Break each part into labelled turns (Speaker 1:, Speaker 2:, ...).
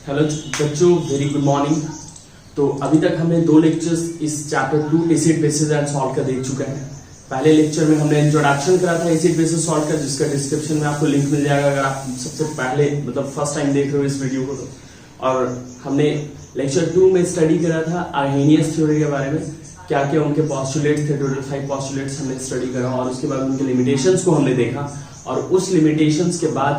Speaker 1: Hello बच्चों, very good morning. तो अभी तक हमने दो लेक्चर्स इस chapter 2 acid basis and salt का देख चुका है। पहले लेक्चर में हमने इंट्रोडक्शन करा था एसिड बेसिस सॉल्ट का, जिसका डिस्क्रिप्शन में आपको लिंक मिल जाएगा अगर आप सबसे पहले फर्स्ट टाइम देख रहे हो इस वीडियो को। और हमने लेक्चर 2 में स्टडी करा था अर्हेनियस थ्योरी के बारे में, क्या क्या उनके पॉस्टुलेट्स थे। टोटल 5 पॉस्टुलेट्स हमने स्टडी करा और उसके बाद उनके लिमिटेशंस को हमने देखा। और उस लिमिटेशंस के बाद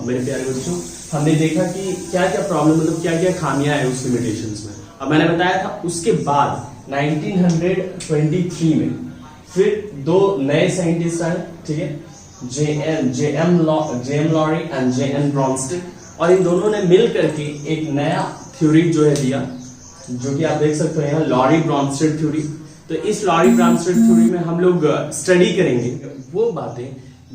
Speaker 1: मेरे प्यारे बच्चों, हमने देखा कि क्या क्या प्रॉब्लम क्या क्या खामियां है उस लिमिटेशंस में। अब मैंने बताया था उसके बाद 1923 में फिर दो नए साइंटिस्ट आए, ठीक है, J M. Lowry and J N. Bronsted, और इन दोनों ने मिल करके एक नया थ्योरी जो है दिया, जो कि आप देख सकते हो यहाँ लॉरी ब्रॉन्स्टेड थ्योरी। तो इस लॉरी ब्रॉन्स्टेड थ्योरी में हम लोग स्टडी करेंगे वो बातें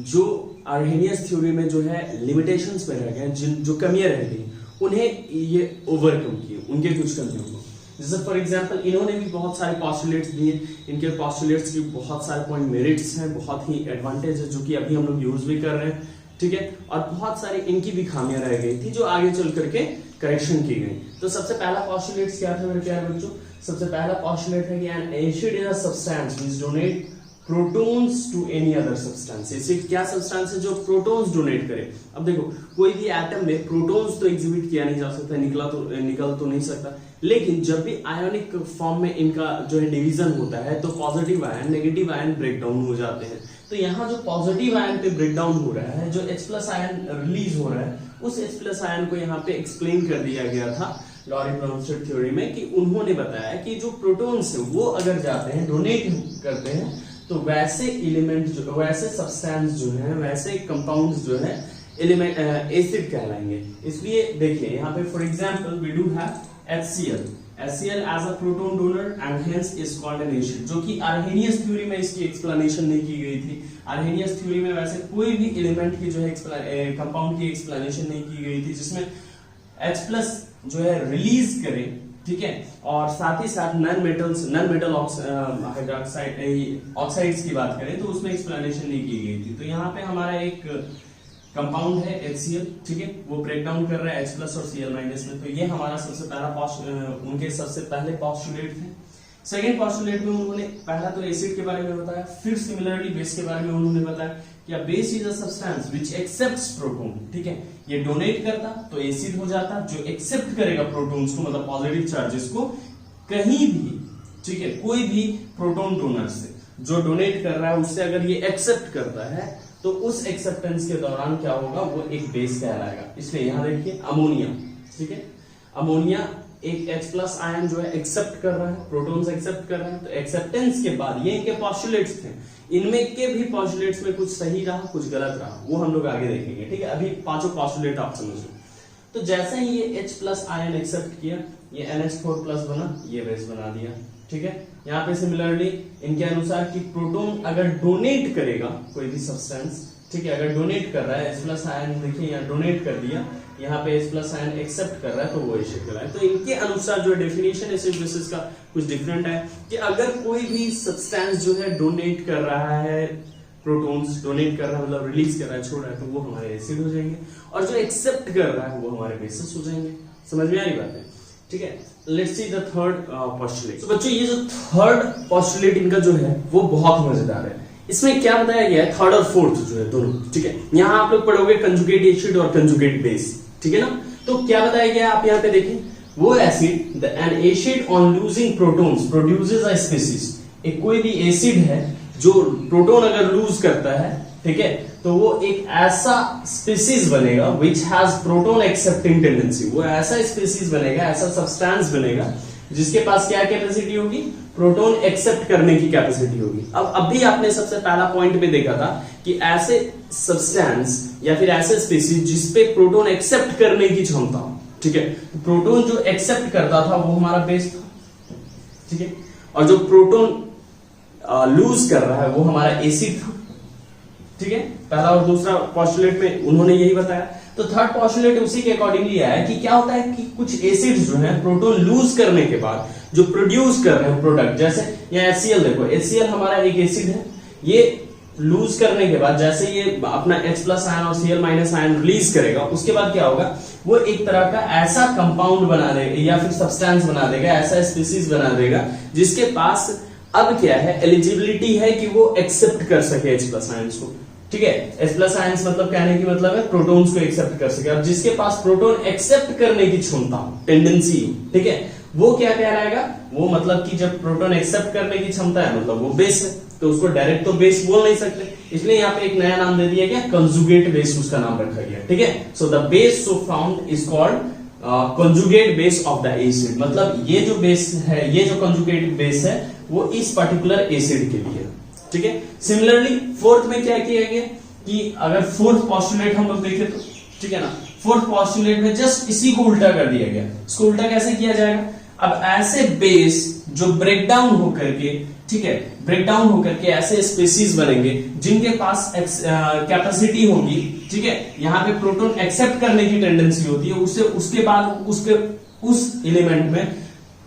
Speaker 1: जो अर्हेनियस थ्योरी में जो है लिमिटेशंस में रह गए, जो कमियां रह गई उन्हें ये ओवरकम किए, उनके कुछ कमियों को। जैसे फॉर एग्जांपल इन्होंने भी बहुत सारे पॉस्टुलेट्स दिए, इनके पॉस्टुलेट्स की बहुत सारे पॉइंट मेरिट्स हैं, बहुत ही एडवांटेज है जो कि अभी हम लोग यूज भी कर रहे हैं, ठीक है। और बहुत सारी इनकी भी खामियां रह गई थी जो आगे चल करके करेक्शन की गई। तो सबसे पहला पॉस्टुलेट क्या था मेरे प्यारे बच्चों? सबसे पहला पॉस्टुलेट है कि an acid is a substance which donate protons to any other substance. Acid क्या सब्सटेंस है जो प्रोटॉन्स डोनेट करे? अब देखो, कोई भी एटम में प्रोटॉन्स तो एग्जिबिट किया नहीं जा सकता, निकल तो नहीं सकता, लेकिन जब भी आयोनिक फॉर्म में इनका जो है डिवीजन होता है तो positive ion negative ion break down हो जाते हैं। तो यहाँ जो पॉजिटिव आयन पे ब्रेक डाउन हो रहा है, जो H+ आयन रिलीज हो रहा है, उस H+ आयन को यहाँ पे एक्सप्लेन कर दिया गया था लॉरी ब्रॉन्स्टेड थ्योरी में, कि उन्होंने बताया कि जो प्रोटॉन्स है वो अगर जाते हैं डोनेट करते हैं तो वैसे एलिमेंट जो वैसे सब्सटेंस जो है, वैसे कंपाउंड्स जो है एलिमेंट एसिड कहलाएंगे। इसलिए देखिए यहाँ पे for example we do have HCl as a proton donor and hence is called an acid, जो कि अर्हेनियस थ्योरी में इसकी एक्सप्लेनेशन नहीं की गई थी। अर्हेनियस थ्योरी में वैसे कोई भी एलिमेंट की जो है कंपाउंड की एक्सप्लेनेशन नहीं की गई थी जिसमें H+ जो है रिलीज करे, ठीक है। और साथ ही साथ नॉन मेटल ऑक्साइड्स की बात करें तो उसमें एक्सप्लेनेशन नहीं की गई थी। तो यहाँ पे हमारा एक कंपाउंड है HCl, ठीक है, वो ब्रेक डाउन कर रहा है H+ और Cl- में। तो ये हमारा सबसे पहला उनके सबसे पहले पॉस्टुलेट थे। सेकेंड पॉस्टुलेट में उन्होंने पहला तो एसिड के बारे में बताया, फिर सिमिलरली बेस के बारे में उन्होंने बताया कि base is a substance which accepts proton, ठीक है। ये डोनेट करता तो एसिड हो जाता, जो एक्सेप्ट करेगा प्रोटॉन्स को, मतलब पॉजिटिव चार्जेस को कहीं भी, ठीक है, कोई भी प्रोटॉन डोनर से जो डोनेट कर रहा है उससे अगर ये एक्सेप्ट करता है तो उस एक्सेप्टेंस के दौरान क्या होगा, वो एक बेस कहलाएगा। इसलिए यहां देखिए अमोनिया, ठीक है, अमोनिया एक H+ आयन जो है एक्सेप्ट कर रहा है, प्रोटॉन्स एक्सेप्ट कर रहा है। तो एक्सेप्टेंस के बाद ये इनके पॉस्टुलेट्स थे, इनमें के भी पॉस्टुलेट्स में कुछ सही रहा कुछ गलत रहा, वो हम लोग आगे देखेंगे, ठीक है। अभी पांचों पॉस्टुलेट आप समझ लो। तो जैसे ही ये H+ आयन एक्सेप्ट किया, ये NH4+ बना, ये बेस बना दिया, ठीक है। यहाँ पे सिमिलरली इनके अनुसार कि प्रोटॉन अगर डोनेट करेगा कोई भी सब्सटेंस, ठीक है, अगर डोनेट कर रहा है H+ आयन, देखिए यहाँ डोनेट कर दिया, यहाँ पे H+ आयन एक्सेप्ट कर रहा है तो वो एसिड कहलाएगा। तो इनके अनुसार जो डेफिनेशन एसिड बेसिस का कुछ डिफरेंट है कि अगर कोई भी सब्सटेंस जो है डोनेट कर रहा है, प्रोटॉन्स डोनेट कर रहा है मतलब रिलीज कर रहा है, छोड़ रहा है, तो वो हमारे एसिड हो जाएंगे, और जो एक्सेप्ट कर रहा है वो हमारे बेसिस हो जाएंगे। समझ में आ रही बात है, ठीक है। Let's see the third postulate. तो बच्चों ये जो थर्ड पॉस्टुलेट इनका जो है वो बहुत मजेदार है। इसमें क्या बताया गया है, थर्ड और फोर्थ जो है दोनों, ठीक है। यहाँ आप लोग पढ़ोगे कंजुगेट एसिड और कंजुगेट बेस, ठीक है ना। तो क्या बताया गया आप यहाँ पे देखिए, वो acid N acid on losing protons produces a species. एक कोई भी एसिड है जो प्रोटॉन अगर लूज करता है, ठीक है, तो वो एक ऐसा स्पीसीज बनेगा which has proton accepting tendency. वो ऐसा स्पीसीज बनेगा, ऐसा सब्सटेंस बनेगा जिसके पास क्या कैपेसिटी होगी, प्रोटॉन एक्सेप्ट करने की कैपेसिटी होगी। अब अभी आपने सबसे पहला पॉइंट में देखा था कि ऐसे सब्सटेंस या फिर ऐसे स्पीसीज जिसपे प्रोटॉन एक्सेप्ट करने की क्षमता, ठीक है, प्रोटॉन जो एक्सेप्ट करता था वो हमारा बेस था, ठीक है, और जो प्रोटॉन लूज कर रहा है वो हमारा एसिड था, ठीक है। पहला और दूसरा पॉस्टुलेट में उन्होंने यही बताया। तो थर्ड पॉस्टुलेट उसी के अकॉर्डिंगली आया कि क्या होता है कि कुछ एसिड जो है प्रोटॉन लूज करने के बाद जो प्रोड्यूस कर रहे हैं प्रोडक्ट, जैसे यहाँ HCl देखो, HCl हमारा एक एसिड है, ये लूज करने के बाद जैसे ये अपना H प्लस आयन और Cl माइनस आयन रिलीज करेगा, उसके बाद क्या होगा, वो एक तरह का ऐसा कंपाउंड बना देगा या फिर सब्सटेंस बना देगा, ऐसा स्पीसीज बना देगा जिसके पास अब क्या है, एलिजिबिलिटी है कि वो एक्सेप्ट कर सके H प्लस आयंस को। ठीक है, H प्लस आयंस मतलब कहने की मतलब है प्रोटॉन्स को एक्सेप्ट कर सके। अब जिसके पास प्रोटॉन एक्सेप्ट करने की क्षमता, टेंडेंसी, ठीक है, वो क्या कहलाएगा, वो मतलब कि जब प्रोटॉन एक्सेप्ट करने की क्षमता है मतलब वो बेस है, तो उसको डायरेक्ट तो बेस बोल नहीं सकते, इसलिए यहाँ पे एक नया नाम दे दिया गया, कंजुगेट बेस उसका नाम रखा गया। ठीक है, so the base so found is called conjugate base of the acid. मतलब ये जो बेस है, ये जो कंजुगेट बेस है वो इस पर्टिकुलर एसिड के लिए। ठीक है, सिमिलरली फोर्थ में क्या किया गया कि अगर फोर्थ पॉस्टुलेट हम लोग देखें तो, ठीक है ना, फोर्थ पॉस्टुलेट में जस्ट इसी को उल्टा कर दिया गया। इसको उल्टा कैसे किया जाएगा, अब ऐसे बेस जो ब्रेक डाउन होकर के, ठीक है, ब्रेक डाउन होकर के ऐसे स्पीसीज बनेंगे जिनके पास कैपेसिटी होगी, ठीक है, यहाँ पे प्रोटॉन एक्सेप्ट करने की टेंडेंसी होती है, उसके बाद उस एलिमेंट में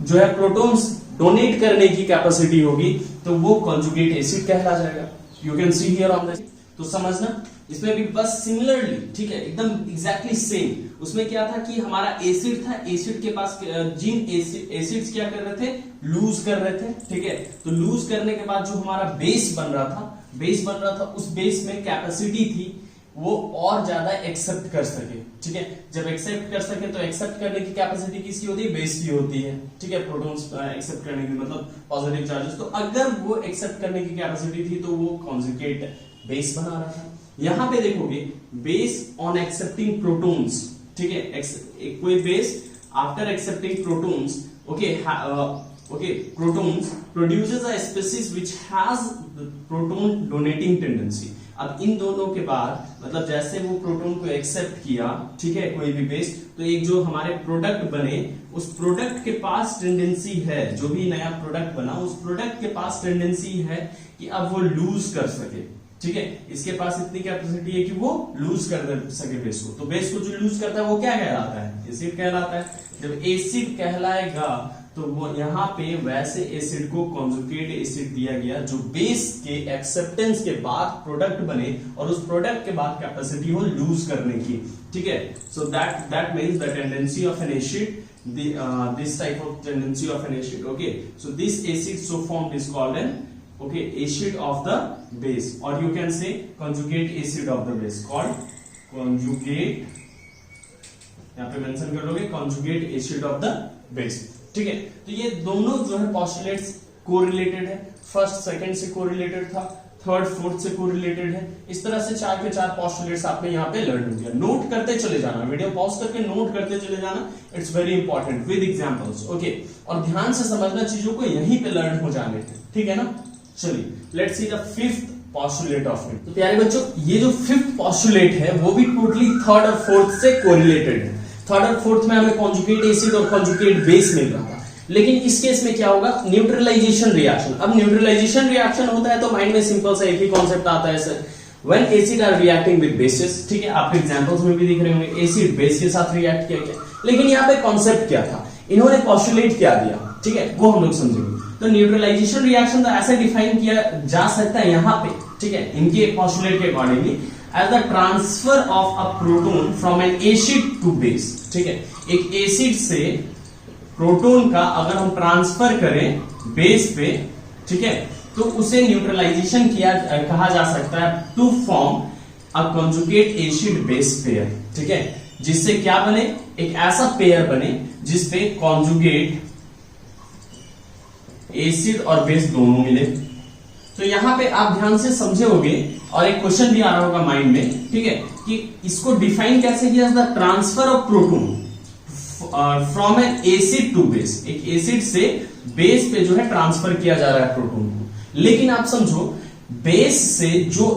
Speaker 1: जो है प्रोटॉन्स डोनेट करने की कैपेसिटी होगी, तो वो कंजुगेट एसिड कहला जाएगा। You can see here on the, तो समझना इसमें भी बस सिमिलरली, ठीक है, एकदम एग्जैक्टली सेम। उसमें क्या था कि हमारा एसिड था, एसिड के पास जिन एसिड्स क्या कर रहे थे, लूज कर रहे थे। ठीक है, तो लूज करने के बाद जो हमारा बेस बन रहा था, उस बेस में कैपेसिटी थी वो और ज्यादा एक्सेप्ट कर सके। ठीक है, जब एक्सेप्ट कर सके तो एक्सेप्ट करने की कैपेसिटी किसकी होती है, बेस की होती है। ठीक है, प्रोटॉन्स एक्सेप्ट करने की मतलब पॉजिटिव चार्जेस, तो अगर वो एक्सेप्ट करने की कैपेसिटी थी तो वो कंजुगेट बेस बना रहा था। यहां पे देखोगे बेस ऑन एक्सेप्टिंग प्रोटॉन्स, ठीक है, कोई base after accepting protons, okay, protons produces a species which has proton donating tendency. अब इन दोनों के बाद मतलब जैसे वो प्रोटॉन को एक्सेप्ट किया, ठीक है, कोई भी बेस, तो एक जो हमारे प्रोडक्ट बने, उस प्रोडक्ट के पास टेंडेंसी है, जो भी नया प्रोडक्ट बना उस प्रोडक्ट के पास टेंडेंसी है कि अब वो लूज कर सके। ठीक है, इसके पास इतनी कैपेसिटी है कि वो लूज कर सके बेस को। तो बेस को जो लूज करता है वो क्या कहलाता है, एसिड कहलाता है। जब एसिड कहलाएगा तो वो यहाँ पे वैसे एसिड को कंजुगेट एसिड दिया गया जो बेस के एक्सेप्टेंस के बाद प्रोडक्ट बने और उस प्रोडक्ट के बाद कैपेसिटी हो लूज करने की। ठीक है, so that means the tendency of N acid, this type of tendency of an acid. Okay, so this acid so formed is called an acid of the base, or you can say conjugate acid of the base, called conjugate, यहाँ पे mention कर लोगे conjugate acid of the base। ठीक है, तो ये दोनों जो है postulates कोरिलेटेड है, फर्स्ट सेकंड से कोरिलेटेड था, थर्ड फोर्थ से कोरिलेटेड है। इस तरह से 4 के 4 पोस्टुलेट्स आपने यहाँ पे लर्न हो गया। नोट करते चले जाना, वीडियो पॉज करके नोट करते चले जाना, it's very important with examples. Okay, और ध्यान से समझना चीजों को, यहीं पे लर्न हो जाने थे। ठीक है ना, चलिए let's see the fifth postulate of it. तो प्यारे बच्चों, ये जो फिफ्थ पोस्टुलेट है वो भी टोटली थर्ड और फोर्थ से कोरिलेटेड है। थर्ड और फोर्थ में हमें कॉन्जुगेट एसिड और कॉन्जुगेट बेस मिल रहा था, लेकिन इस केस में क्या होगा, न्यूट्रलाइजेशन रिएक्शन। अब न्यूट्रलाइजेशन रिएक्शन होता है तो माइंड में सिंपल सा एक ही कॉन्सेप्ट आता है sir, when acid are reacting with bases. ठीक है, आपके एग्जांपल्स में भी दिख रहे होंगे एसिड बेस के साथ रिएक्ट किया गया, लेकिन यहाँ पे कॉन्सेप्ट क्या था, इन्होंने पोस्टुलेट क्या दिया, ठीक है, वो हम लोग समझेंगे। तो न्यूट्रलाइजेशन रिएक्शन तो ऐसे डिफाइन किया जा सकता है यहाँ पे, ठीक है, इनके पोस्टुलेट के accordingly, as the transfer of a proton from an acid to base. ठीक है, एक एसिड से प्रोटॉन का अगर हम ट्रांसफर करें बेस पे, ठीक है, तो उसे न्यूट्रलाइजेशन किया कहा जा सकता है to form a conjugate acid base pair. ठीक है, जिससे क्या बने, एक ऐसा पेयर बने जिसपे कॉन्जुगेट एसिड और बेस दोनों मिले। तो यहां पे आप ध्यान से समझे होगे और एक क्वेश्चन भी आ रहा होगा माइंड में, ठीक है, कि इसको डिफाइन कैसे किया, the transfer of proton from an acid to base. एक एसिड से बेस पे जो है ट्रांसफर किया जा रहा है प्रोटॉन को, लेकिन आप समझो बेस से जो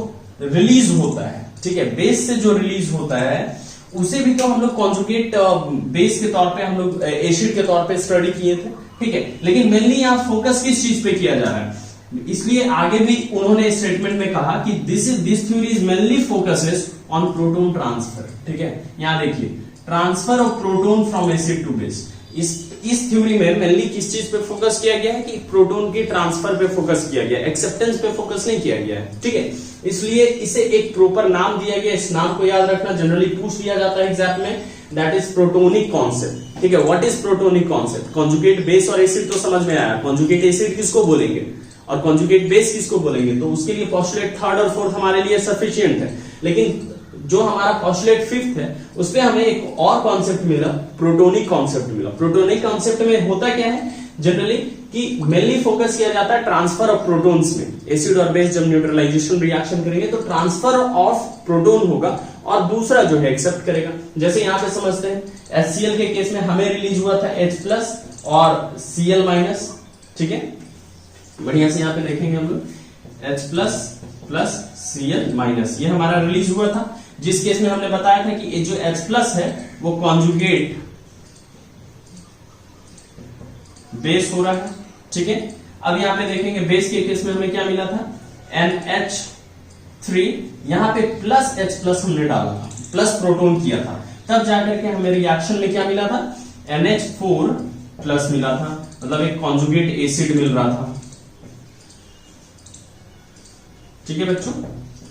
Speaker 1: रिलीज होता है, ठीक है, बेस से जो रिलीज होता है उसे भी तो हम लोग कॉन्जुगेट बेस के तौर पे, हम लोग एसिड के तौर पे स्टडी किए थे। ठीक है, लेकिन मेनली यहां फोकस किस चीज पे किया जा रहा है, इसलिए आगे भी उन्होंने स्टेटमेंट में कहा कि this theory is mainly focuses on proton transfer. ठीक है, यहां देखिए, transfer of proton from acid to base, इस थ्योरी में मेनली किस चीज पे फोकस किया गया है कि प्रोटॉन की ट्रांसफर पे फोकस किया गया है, एक्सेप्टेंस पे फोकस नहीं किया गया है, ठीक है। इसलिए इसे एक प्रॉपर नाम दिया गया, इस नाम को याद रखना, जनरली पूछ लिया जाता है एग्जाम में, दैट इज प्रोटोनिक कॉन्सेप्ट, ठीक है। What is protonic concept? Conjugate base और एसिड तो समझ में आया, कॉन्जुगेट एसिड किसको बोलेंगे और कॉन्जुगेट बेस किसको बोलेंगे, तो उसके लिए पोस्टुलेट थर्ड और फोर्थ हमारे लिए सफिशिएंट है। लेकिन जो हमारा पोस्टुलेट फिफ्थ है उसपे हमें एक और कॉन्सेप्ट मिला, प्रोटोनिक कॉन्सेप्ट मिला। प्रोटोनिक कॉन्सेप्ट में होता क्या है जनरली कि मेनली फोकस किया जाता है ट्रांसफर ऑफ प्रोटॉन्स में। एसिड और बेस जब न्यूट्रलाइजेशन रिएक्शन करेंगे तो ट्रांसफर ऑफ प्रोटॉन होगा और दूसरा जो है एक्सेप्ट करेगा। जैसे यहां पे समझते हैं HCl के केस में हमें रिलीज हुआ था H+ और Cl-, ठीक है। बढ़िया से यहां पे देखेंगे हम लोग H+ Cl-, ये हमारा रिलीज हुआ था, जिस केस में हमने बताया था कि ये जो H+ है वो कॉन्जुगेट बेस हो रहा है, ठीक है। अब यहां पे देखेंगे बेस के केस में हमें क्या मिला था NH3, यहां पे +H+ हमने डाला था, प्लस प्रोटॉन किया था, तब जाकर के हमें रिएक्शन में क्या मिला था NH4+ मिला था, मतलब एक कॉन्जुगेट एसिड मिल रहा था, ठीक है बच्चों,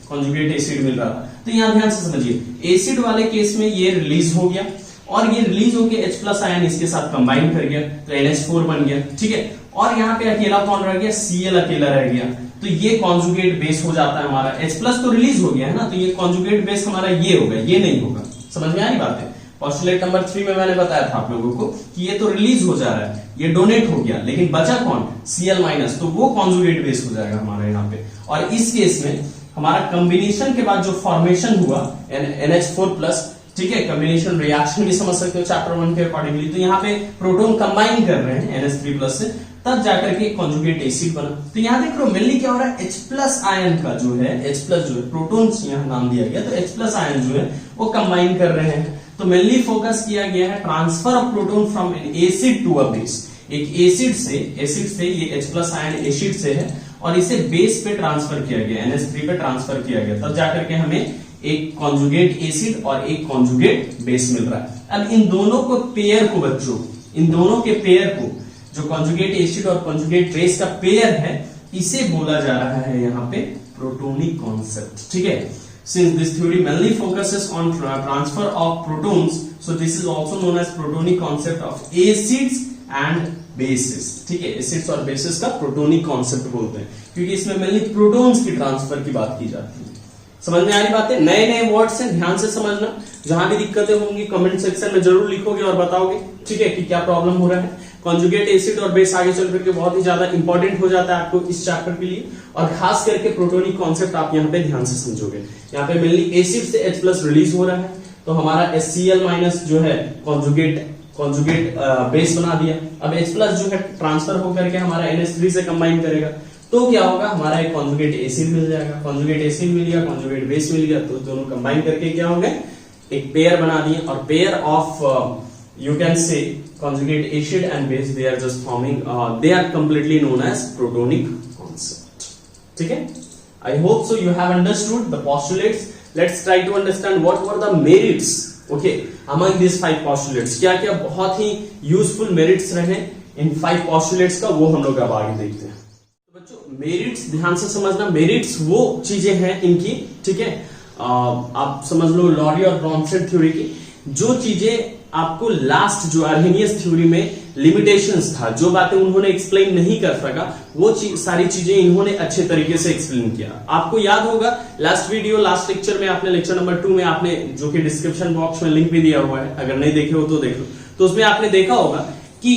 Speaker 1: कॉन्जुगेट एसिड मिल रहा था। तो यहां ध्यान से समझिए, एसिड वाले केस में ये रिलीज हो गया और ये रिलीज होके H+ आयन इसके साथ कंबाइन कर गया तो NH4 बन गया, ठीक है। और यहाँ पे अकेला कौन रह गया, Cl अकेला रह गया, तो ये कॉन्जुगेट बेस हो जाता है हमारा। H+ तो रिलीज हो गया है ना, तो ये कॉन्जुगेट बेस हमारा ये होगा, ये नहीं होगा। समझ में आई बात है? पोस्टुलेट नंबर 3 में मैंने बताया था आप लोगों को कि ये तो रिलीज हो जा रहा है, ये डोनेट हो गया, लेकिन बचा कौन Cl-, तो वो कॉन्जुगेट बेस हो जाएगा हमारा यहाँ पे। और इस केस में हमारा कॉम्बिनेशन के बाद जो फॉर्मेशन हुआ NH4+, ठीक है, कॉम्बिनेशन रिएक्शन भी समझ सकते हो चैप्टर 1 के अकॉर्डिंगली। तो यहाँ पे प्रोटॉन कंबाइन कर रहे हैं NH3+ से, तब जाकर के कॉन्जुगेट एसिड बना। तो यहाँ देख लो मेनली क्या हो रहा है, H+ आयन का जो है, H+ जो है प्रोटॉन यहाँ नाम दिया गया, तो H+ आयन जो है वो कंबाइन कर रहे हैं। तो मेनली फोकस किया गया है transfer of proton from an acid to a base. एक एसिड से ये H+ आयन एसिड से है और इसे बेस पे ट्रांसफर किया गया, NH3 पे ट्रांसफर किया गया, तब जाकर के हमें एक कॉन्जुगेट एसिड और एक कॉन्जुगेट बेस मिल रहा है। अब इन दोनों को पेयर को बच्चों, इन दोनों के पेयर को, जो कॉन्जुगेट एसिड और कॉन्जुगेट बेस का पेयर है, इसे बोला जा रहा है यहाँ पे प्रोटोनिक कॉन्सेप्ट, ठीक है। Since this theory mainly focuses on transfer of protons, so this is also known as protonic concept of acids and bases, ठीक है। एसिड्स और बेसिस का प्रोटोनिक कॉन्सेप्ट बोलते हैं क्योंकि इसमें मेनली प्रोटॉन्स की ट्रांसफर की बात की जाती है। समझ में आ रही बातें? नए नए वर्ड्स हैं, ध्यान से समझना। जहां भी दिक्कतें होंगी कमेंट सेक्शन में जरूर लिखोगे और बताओगे, ठीक है, कि क्या प्रॉब्लम हो रहा है। कॉन्जुगेट एसिड और बेस आगे चल करके बहुत ही ज्यादा इंपॉर्टेंट हो जाता है आपको इस चैप्टर के लिए, और खास करके प्रोटोनिक कॉन्सेप्ट आप यहाँ पे ध्यान से समझोगे। यहाँ पे मेनली एसिड से H+ रिलीज हो रहा है, तो हमारा HCl- जो है कॉन्जुगेट बेस बना दिया। अब H+ जो है ट्रांसफर होकर के हमारा NH3 से कंबाइन करेगा, तो क्या होगा, हमारा एक कॉन्जुगेट एसिड मिल जाएगा। कॉन्जुगेट एसिड मिल गया, कॉन्जुगेट बेस मिल गया, तो दोनों कंबाइन करके क्या हो गए, एक पेयर बना दिए। और pair of you can say conjugate acid and base, they are just forming they are completely known as protonic concept, ठीक है। I hope so you have understood the postulates. Let's try to understand what were the merits, okay, among these 5 postulates. क्या क्या बहुत ही useful merits रहे इन 5 postulates का, वो हम लोग अब आगे देखते हैं। तो बच्चों मेरिट्स ध्यान से समझना, मेरिट्स वो चीजें हैं इनकी, ठीक है। आप समझ लो लॉरी और ब्रॉमस्टेड थ्योरी की जो चीजें आपको लास्ट जो आर्हेनियस थ्योरी में लिमिटेशंस था, जो बातें उन्होंने एक्सप्लेन नहीं कर सका, वो सारी चीजें इन्होंने अच्छे तरीके से एक्सप्लेन किया। आपको याद होगा लास्ट वीडियो, लास्ट लेक्चर में आपने, लेक्चर नंबर 2 में आपने, जो कि डिस्क्रिप्शन बॉक्स में लिंक भी दिया हुआ है, अगर नहीं देखे हो तो देख लो, तो उसमें आपने देखा होगा कि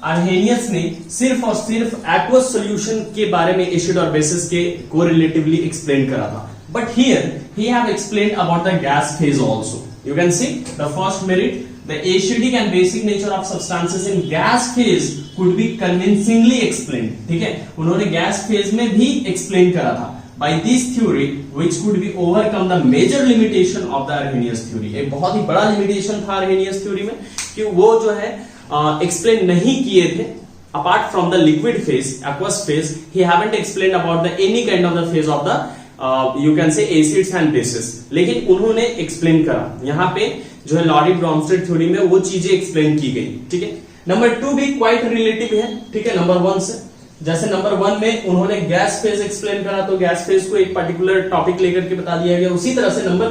Speaker 1: आर्हेनियस ने सिर्फ और सिर्फ एक्वस सॉल्यूशन के बारे में एसिड और बेसिस के कोरिलेटिवली एक्सप्लेन करा था, but here he have explained about the gas phase also. You can see the first merit, the acidic and basic nature of substances in gas phase could be convincingly explained, ठीक है, उन्होंने gas phase में भी explain करा था by this theory which could be overcome the major limitation of the Arrhenius theory। एक बहुत ही बड़ा लिमिटेशन था Arrhenius theory में कि वो जो है एक्सप्लेन नहीं किए थे apart from the liquid phase, aqueous phase, he haven't explained about the any kind of the phase of the you can say acids and bases, लेकिन उन्होंने एक्सप्लेन करा। यहाँ पे जो है लॉरी ब्रॉमस्टेड थ्योरी में वो चीजें एक्सप्लेन की गई, ठीक है। नंबर 2 भी क्वाइट रिलेटिव है, ठीक है, नंबर 1 से। जैसे नंबर 1 में उन्होंने गैस फेज एक्सप्लेन करा, तो गैस फेज को एक पर्टिकुलर टॉपिक लेकर के बता दिया गया। उसी तरह से नंबर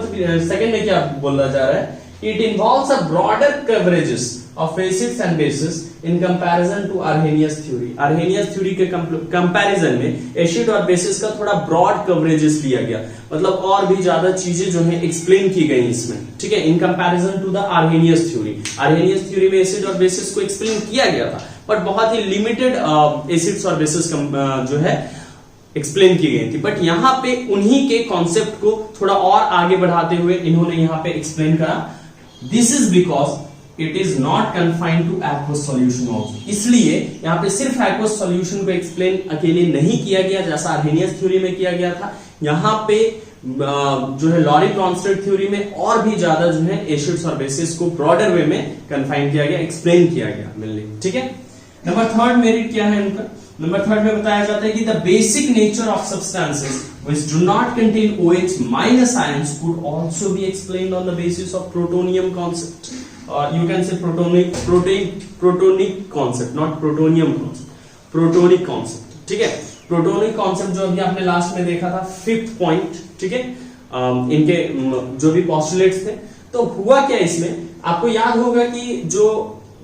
Speaker 1: 2 में क्या बोला जा रहा है, it involves a broader coverages of acids and bases in comparison to Arrhenius theory. Arrhenius theory के कंपैरिजन में एसिड और बेसिस का थोड़ा ब्रॉड कवरेजेस लिया गया, मतलब और भी ज्यादा चीजें जो है एक्सप्लेन की गई इसमें, ठीक है, in comparison to the Arrhenius theory. Arrhenius theory में एसिड और बेसिस को एक्सप्लेन किया गया था, बट बहुत ही लिमिटेड एसिड्स और बेसिस जो है एक्सप्लेन की गई थी। बट यहाँ पे उन्हीं के कॉन्सेप्ट को थोड़ा और आगे बढ़ाते हुए इन्होंने यहाँ पे एक्सप्लेन करा, this is because it is not confined two aqueous solution also. इसलिए यहाँ पे सिर्फ एक्वस सॉल्यूशन को एक्सप्लेन अकेले नहीं किया गया जैसा आर्हेनियस थ्योरी में किया गया था। यहाँ पे जो है लॉरी ब्रॉन्स्टेड थ्योरी में और भी ज्यादा जो है एसिड्स और बेसिस को ब्रॉडर वे में कन्फाइन किया गया, एक्सप्लेन किया गया मिलने, ठीक है। नंबर 3 मेरिट क्या है उनका, नंबर 3 में बताया जाता है कि the basic nature of substances which do not contain OH minus ions could also be explained on the basis of protonium concept, or you can say protonic concept, not protonium concept, protonic concept, ठीक है। Protonic concept जो अभी आपने last में देखा था 5th point, ठीक है, इनके जो भी पोस्टुलेट्स थे। तो हुआ क्या इसमें, आपको याद होगा कि जो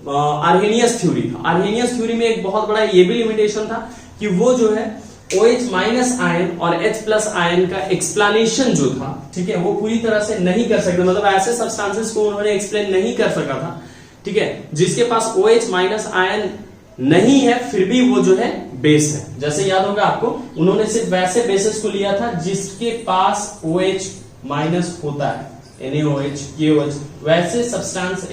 Speaker 1: आर्हेनियस थ्योरी था, आर्हेनियस थ्योरी में एक बहुत बड़ा ये भी लिमिटेशन था कि वो जो है OH माइनस आयन और H प्लस आयन का एक्सप्लेनेशन जो था, ठीक है, वो पूरी तरह से नहीं कर सकते, मतलब ऐसे सब्सटेंसेस को उन्होंने एक्सप्लेन नहीं कर सका था, ठीक है, जिसके पास OH माइनस आयन नहीं है फिर भी वो जो है बेस है। जैसे याद होगा आपको, उन्होंने सिर्फ वैसे बेसिस को लिया था जिसके पास OH माइनस होता है, NaOH, KOH, वैसे सब्सटेंस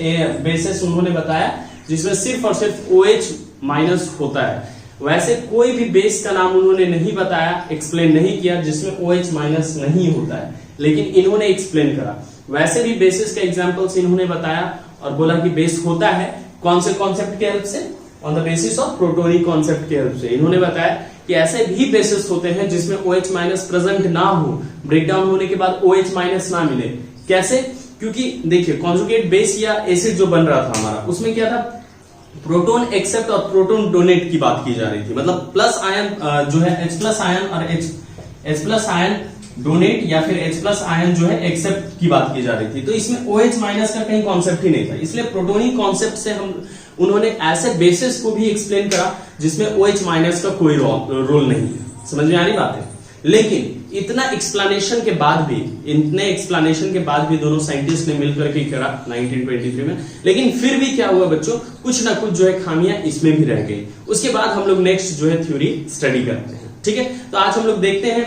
Speaker 1: बेसिस उन्होंने बताया जिसमें सिर्फ और सिर्फ OH माइनस होता है। वैसे कोई भी बेस का नाम उन्होंने नहीं बताया, एक्सप्लेन नहीं किया जिसमें OH माइनस नहीं होता है, लेकिन इन्होंने एक्सप्लेन करा। वैसे भी बेसिस के एग्जांपल्स इन्होंने बताया और बोला कि बेस होता है, कौन से कॉन्सेप्ट के हेल्प से, on the basis of protonic concept के हेल्प से। इन्होंने बताया कि ऐसे भी बेसिस होते हैं जिसमें OH माइनस प्रेजेंट ना हो, ब्रेकडाउन होने के बाद OH माइनस ना मिले। कैसे, क्योंकि देखिए कॉन्जुगेट बेस या एसिड जो बन रहा था हमारा, उसमें क्या था, प्रोटोन एक्सेप्ट और प्रोटोन डोनेट की बात की जा रही थी, मतलब प्लस आयन जो है H प्लस आयन और H प्लस आयन डोनेट या फिर H प्लस आयन जो है एक्सेप्ट की बात की जा रही थी। तो इसमें OH माइनस का कहीं कॉन्सेप्ट ही नहीं था, इसलिए प्रोटोनिक कॉन्सेप्ट से उन्होंने ऐसे बेसिस को भी एक्सप्लेन करा जिसमें OH माइनस का कोई रोल नहीं है। समझ में आ रही बात है। लेकिन इतने एक्सप्लेनेशन के बाद भी दोनों साइंटिस्ट ने मिलकर के करा 1923 में, लेकिन फिर भी क्या हुआ बच्चों, कुछ ना कुछ जो है खामियां इसमें भी रह गई। उसके बाद हम लोग नेक्स्ट जो है थ्योरी स्टडी करते हैं, ठीक है। तो आज हम लोग देखते हैं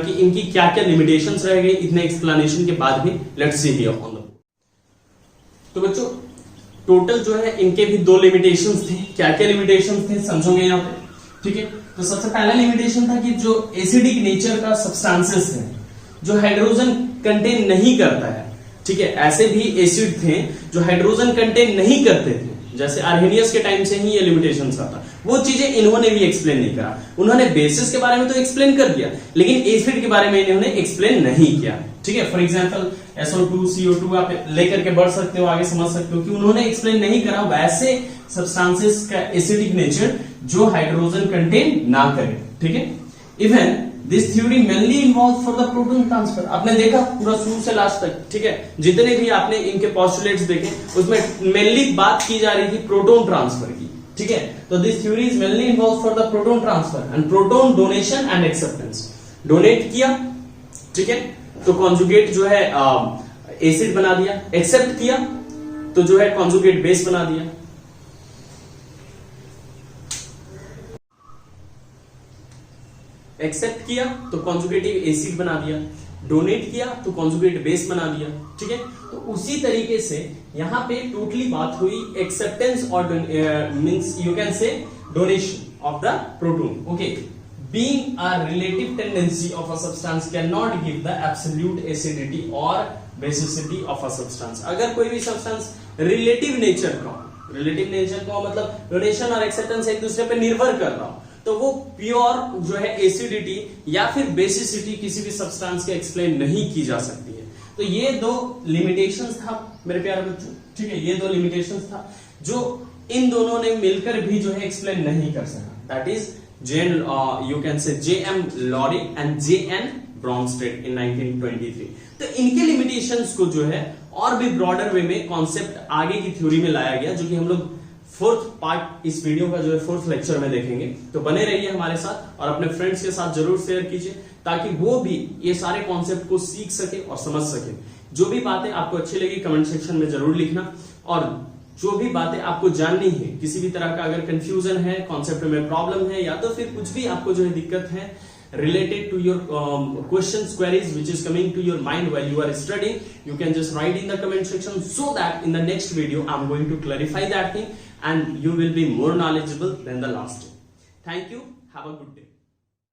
Speaker 1: कि इनकी क्या क्या लिमिटेशंस रह गई इतने एक्सप्लेनेशन के बाद भी। Let's see here on the. तो बच्चों टोटल जो है इनके भी 2 लिमिटेशंस थे। क्या क्या लिमिटेशंस थे समझोगे यहाँ पे, ठीक है। तो सबसे पहला लिमिटेशन था कि जो एसिडिक नेचर का सब्सटेंसेस है जो हाइड्रोजन कंटेन नहीं करता है, ठीक है, ऐसे भी एसिड थे जो हाइड्रोजन कंटेन नहीं करते थे, जैसे आर्हेनियस के टाइम से ही ये लिमिटेशन था। वो चीजें इन्होंने भी एक्सप्लेन नहीं करा। उन्होंने बेसिस के बारे में तो एक्सप्लेन कर दिया, लेकिन एसिड के बारे में इन्होंने एक्सप्लेन नहीं किया, ठीक है। फॉर एग्जांपल SO2, CO2 आप लेकर के बढ़ सकते हो, आगे समझ सकते हो कि उन्होंने एक्सप्लेन नहीं करा वैसे सब्सटेंसेस का एसिडिक नेचर जो हाइड्रोजन कंटेन ना करे, ठीक है। Even this theory mainly involve for the proton transfer. आपने देखा पूरा शुरू से लास्ट तक, ठीक है, जितने भी आपने इनके पोस्टुलेट्स देखे उसमें मेनली बात की जा रही थी प्रोटॉन ट्रांसफर की, ठीक है। तो this theory is mainly involve for the proton transfer and proton donation and acceptance. Donate किया, ठीक है, तो कॉन्जुगेट जो है एसिड बना दिया, एक्सेप्ट किया तो जो है कॉन्जुगेट बेस बना दिया। एक्सेप्ट किया तो कॉन्जुगेटिव एसिड बना दिया, डोनेट किया तो कॉन्जुगेट बेस बना दिया, ठीक है। तो उसी तरीके से यहां पे टोटली बात हुई एक्सेप्टेंस और मींस यू कैन से donation of the proton, okay. Being a relative tendency of a substance cannot give the absolute acidity or basicity of a substance। अगर कोई भी सब्सटेंस रिलेटिव नेचर का मतलब डोनेशन और एक्सेप्टेंस एक दूसरे पे निर्भर कर रहा हो, तो वो प्योर जो है एसिडिटी या फिर बेसिसिटी किसी भी सब्सटेंस के एक्सप्लेन नहीं की जा सकती है। तो ये 2 लिमिटेशंस था मेरे प्यारे बच्चों, ठीक है, ये 2 लिमिटेशंस था जो इन दोनों ने मिलकर भी जो है एक्सप्लेन नहीं कर सका। That is you can say J.M. Lowry and J.N. Bronsted in 1923। तो इनके लिमिटेशंस को जो है और भी ब्रॉडर वे में कॉन्सेप्ट आगे की थ्योरी में लाया गया, जो कि हम लोग फोर्थ पार्ट इस वीडियो का जो है फोर्थ लेक्चर में देखेंगे। तो बने रहिए हमारे साथ और अपने फ्रेंड्स के साथ जरूर शेयर कीजिए, ताकि वो भी ये सारे कॉन्सेप्ट को सीख सके और समझ सके। जो भी बातें आपको अच्छी लगी कमेंट सेक्शन में जरूर लिखना, और जो भी बातें आपको जाननी है, किसी भी तरह का अगर कंफ्यूजन है, कॉन्सेप्ट में प्रॉब्लम है, या तो फिर कुछ भी आपको जो है दिक्कत है related to your questions, queries which is coming to your mind while you are studying, you can just write in the comment section, so that in the next video I'm going to clarify that thing and you will be more knowledgeable than the last day. Thank you. Have a good day.